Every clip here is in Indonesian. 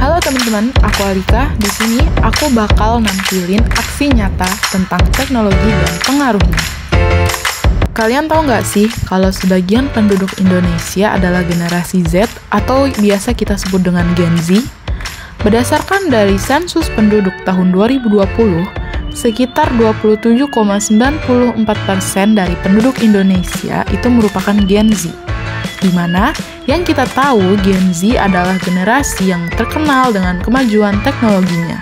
Halo teman-teman, aku Alika. Di sini aku bakal nampilin aksi nyata tentang teknologi dan pengaruhnya. Kalian tahu nggak sih kalau sebagian penduduk Indonesia adalah generasi Z atau biasa kita sebut dengan Gen Z? Berdasarkan dari sensus penduduk tahun 2020, sekitar 27,94% dari penduduk Indonesia itu merupakan Gen Z. Di mana yang kita tahu Gen Z adalah generasi yang terkenal dengan kemajuan teknologinya.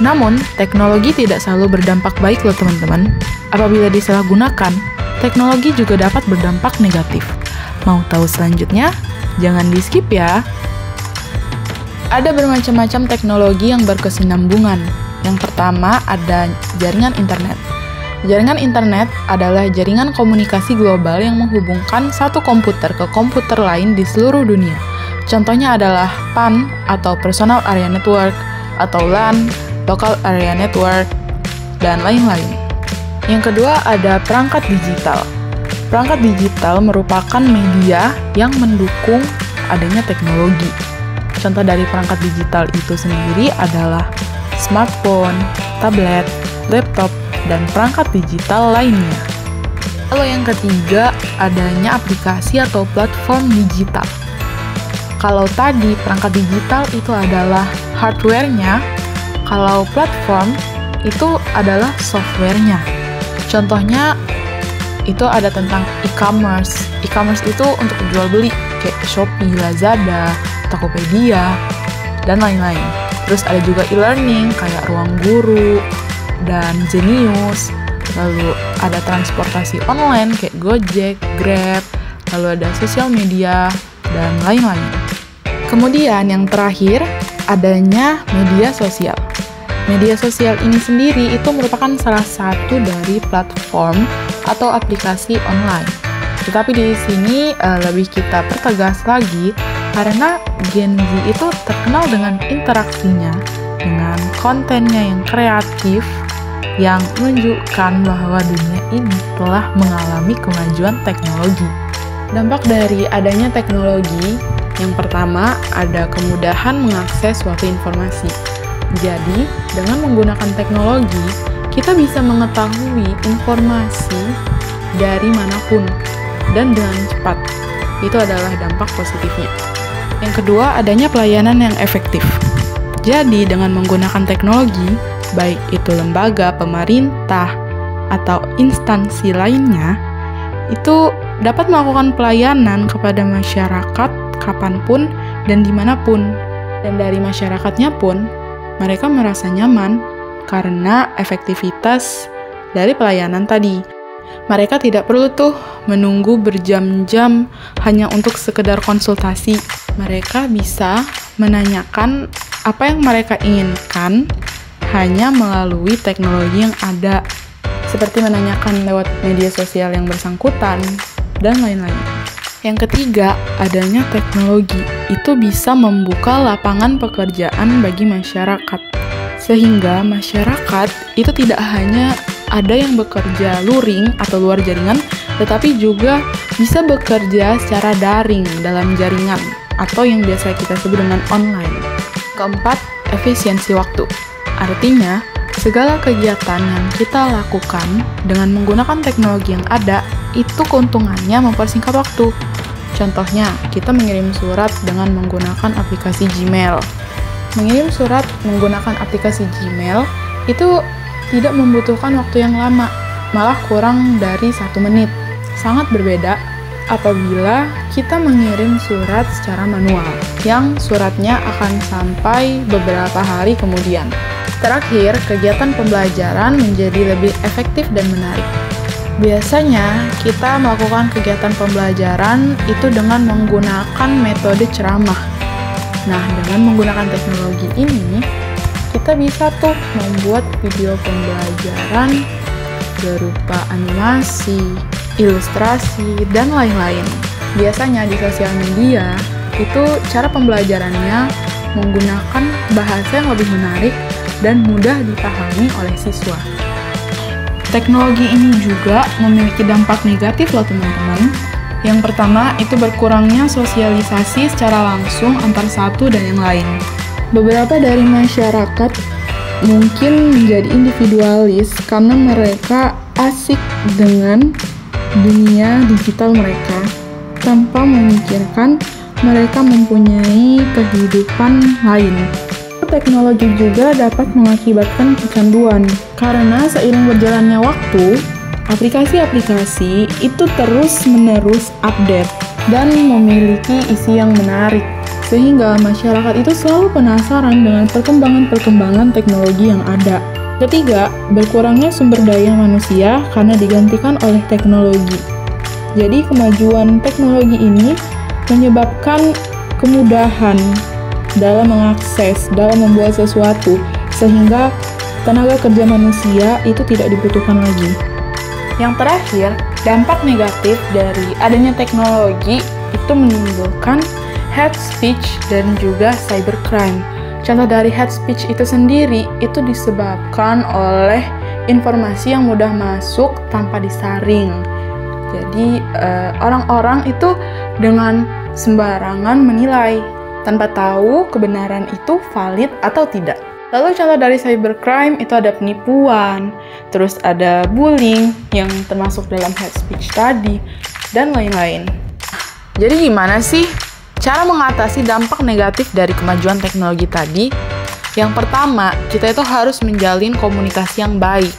Namun, teknologi tidak selalu berdampak baik loh teman-teman. Apabila disalahgunakan, teknologi juga dapat berdampak negatif. Mau tahu selanjutnya? Jangan di-skip ya. Ada bermacam-macam teknologi yang berkesinambungan. Yang pertama ada jaringan internet. Jaringan internet adalah jaringan komunikasi global yang menghubungkan satu komputer ke komputer lain di seluruh dunia. Contohnya adalah PAN atau Personal Area Network, atau LAN, Local Area Network, dan lain-lain. Yang kedua ada perangkat digital. Perangkat digital merupakan media yang mendukung adanya teknologi. Contoh dari perangkat digital itu sendiri adalah smartphone, tablet, laptop, dan perangkat digital lainnya. Lalu yang ketiga, adanya aplikasi atau platform digital. Kalau tadi perangkat digital itu adalah hardware-nya, kalau platform itu adalah software-nya. Contohnya itu ada tentang e-commerce. E-commerce itu untuk jual beli kayak Shopee, Lazada, Tokopedia, dan lain-lain. Terus ada juga e-learning kayak Ruang Guru dan Zenius, lalu ada transportasi online kayak Gojek, Grab, lalu ada sosial media, dan lain-lain. Kemudian yang terakhir, adanya media sosial. Media sosial ini sendiri itu merupakan salah satu dari platform atau aplikasi online. Tetapi di sini lebih kita pertegas lagi, karena Gen Z itu terkenal dengan interaksinya, dengan kontennya yang kreatif, yang menunjukkan bahwa dunia ini telah mengalami kemajuan teknologi. Dampak dari adanya teknologi, yang pertama ada kemudahan mengakses suatu informasi. Jadi, dengan menggunakan teknologi, kita bisa mengetahui informasi dari manapun dan dengan cepat. Itu adalah dampak positifnya. Yang kedua, adanya pelayanan yang efektif. Jadi, dengan menggunakan teknologi, baik itu lembaga, pemerintah, atau instansi lainnya, itu dapat melakukan pelayanan kepada masyarakat kapanpun dan dimanapun. Dan dari masyarakatnya pun, mereka merasa nyaman karena efektivitas dari pelayanan tadi. Mereka tidak perlu tuh menunggu berjam-jam hanya untuk sekedar konsultasi. Mereka bisa menanyakan apa yang mereka inginkan hanya melalui teknologi yang ada, seperti menanyakan lewat media sosial yang bersangkutan, dan lain-lain. Yang ketiga, adanya teknologi itu bisa membuka lapangan pekerjaan bagi masyarakat, sehingga masyarakat itu tidak hanya ada yang bekerja luring atau luar jaringan, tetapi juga bisa bekerja secara daring dalam jaringan, atau yang biasa kita sebut dengan online. Keempat, efisiensi waktu. Artinya, segala kegiatan yang kita lakukan dengan menggunakan teknologi yang ada, itu keuntungannya mempersingkat waktu. Contohnya, kita mengirim surat dengan menggunakan aplikasi Gmail. Mengirim surat menggunakan aplikasi Gmail itu tidak membutuhkan waktu yang lama, malah kurang dari 1 menit. Sangat berbeda apabila kita mengirim surat secara manual, yang suratnya akan sampai beberapa hari kemudian. Terakhir, kegiatan pembelajaran menjadi lebih efektif dan menarik. Biasanya, kita melakukan kegiatan pembelajaran itu dengan menggunakan metode ceramah. Nah, dengan menggunakan teknologi ini, kita bisa tuh membuat video pembelajaran berupa animasi, ilustrasi, dan lain-lain. Biasanya di sosial media, itu cara pembelajarannya menggunakan bahasa yang lebih menarik dan mudah dipahami oleh siswa. Teknologi ini juga memiliki dampak negatif loh teman-teman. Yang pertama, itu berkurangnya sosialisasi secara langsung antar satu dan yang lain. Beberapa dari masyarakat mungkin menjadi individualis karena mereka asik dengan dunia digital mereka, tanpa memikirkan mereka mempunyai kehidupan lain. Teknologi juga dapat mengakibatkan kecanduan, karena seiring berjalannya waktu, aplikasi-aplikasi itu terus-menerus update dan memiliki isi yang menarik, sehingga masyarakat itu selalu penasaran dengan perkembangan-perkembangan teknologi yang ada. Ketiga, berkurangnya sumber daya manusia karena digantikan oleh teknologi. Jadi, kemajuan teknologi ini menyebabkan kemudahan dalam mengakses, dalam membuat sesuatu, sehingga tenaga kerja manusia itu tidak dibutuhkan lagi. Yang terakhir, dampak negatif dari adanya teknologi itu menimbulkan hate speech dan juga cybercrime. Contoh dari hate speech itu sendiri itu disebabkan oleh informasi yang mudah masuk tanpa disaring. Jadi orang-orang itu dengan sembarangan menilai tanpa tahu kebenaran itu valid atau tidak. Lalu contoh dari cybercrime itu ada penipuan, terus ada bullying yang termasuk dalam hate speech tadi, dan lain-lain. Jadi gimana sih cara mengatasi dampak negatif dari kemajuan teknologi tadi? Yang pertama, kita itu harus menjalin komunikasi yang baik.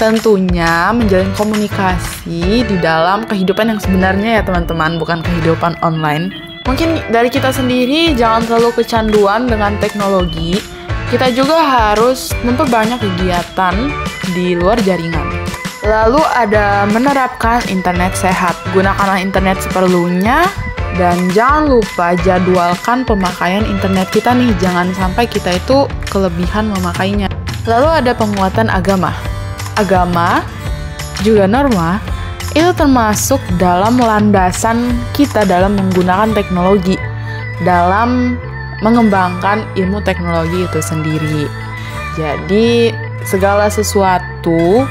Tentunya menjalin komunikasi di dalam kehidupan yang sebenarnya ya teman-teman, bukan kehidupan online. Mungkin dari kita sendiri jangan terlalu kecanduan dengan teknologi. Kita juga harus memperbanyak kegiatan di luar jaringan. Lalu ada menerapkan internet sehat. Gunakanlah internet seperlunya dan jangan lupa jadwalkan pemakaian internet kita nih. Jangan sampai kita itu kelebihan memakainya. Lalu ada penguatan agama. Agama juga norma itu termasuk dalam landasan kita dalam menggunakan teknologi, dalam mengembangkan ilmu teknologi itu sendiri. Jadi segala sesuatu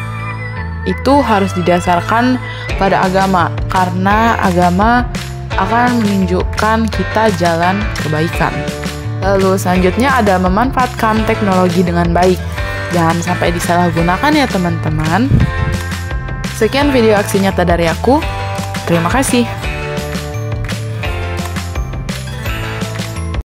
itu harus didasarkan pada agama, karena agama akan menunjukkan kita jalan kebaikan. Lalu selanjutnya ada memanfaatkan teknologi dengan baik. Jangan sampai disalahgunakan ya teman-teman. Sekian video aksi nyata dari aku. Terima kasih.